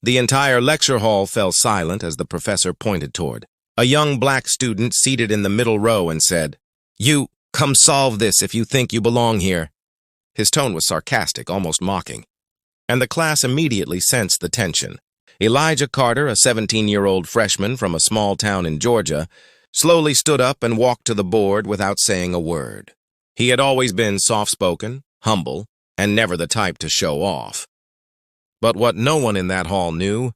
The entire lecture hall fell silent as the professor pointed toward a young black student seated in the middle row and said, "You, come solve this if you think you belong here." His tone was sarcastic, almost mocking, and the class immediately sensed the tension. Elijah Carter, a 17-year-old freshman from a small town in Georgia, slowly stood up and walked to the board without saying a word. He had always been soft-spoken, humble, and never the type to show off. But what no one in that hall knew,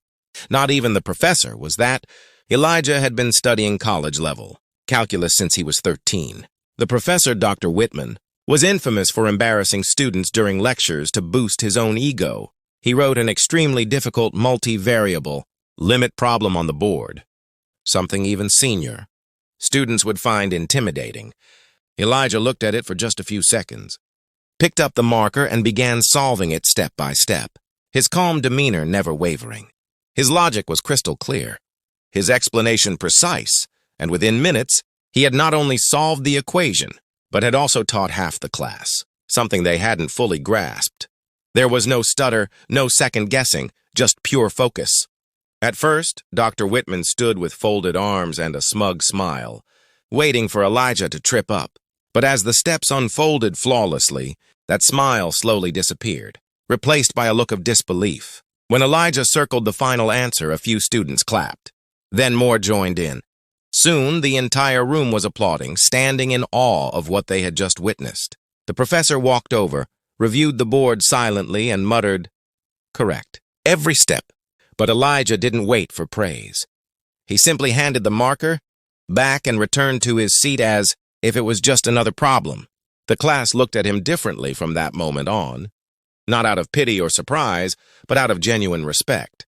not even the professor, was that Elijah had been studying college-level calculus since he was 13. The professor, Dr. Whitman, was infamous for embarrassing students during lectures to boost his own ego. He wrote an extremely difficult multivariable limit problem on the board, something even senior students would find intimidating. Elijah looked at it for just a few seconds, picked up the marker, and began solving it step by step, his calm demeanor never wavering. His logic was crystal clear, his explanation precise, and within minutes, he had not only solved the equation, but had also taught half the class, something they hadn't fully grasped. There was no stutter, no second-guessing, just pure focus. At first, Dr. Whitman stood with folded arms and a smug smile, waiting for Elijah to trip up. But as the steps unfolded flawlessly, that smile slowly disappeared, replaced by a look of disbelief. When Elijah circled the final answer, a few students clapped. Then more joined in. Soon, the entire room was applauding, standing in awe of what they had just witnessed. The professor walked over, reviewed the board silently, and muttered, "Correct, every step." But Elijah didn't wait for praise. He simply handed the marker back and returned to his seat as if it was just another problem. The class looked at him differently from that moment on, not out of pity or surprise, but out of genuine respect.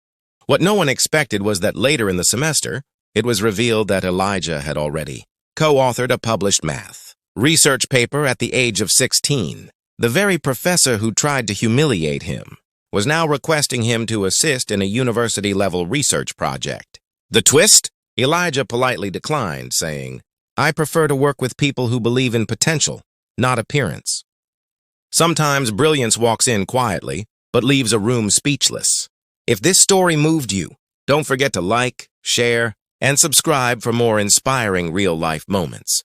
What no one expected was that later in the semester, it was revealed that Elijah had already co-authored a published math research paper at the age of 16. The very professor who tried to humiliate him was now requesting him to assist in a university-level research project. The twist? Elijah politely declined, saying, "I prefer to work with people who believe in potential, not appearance." Sometimes brilliance walks in quietly, but leaves a room speechless. If this story moved you, don't forget to like, share, and subscribe for more inspiring real-life moments.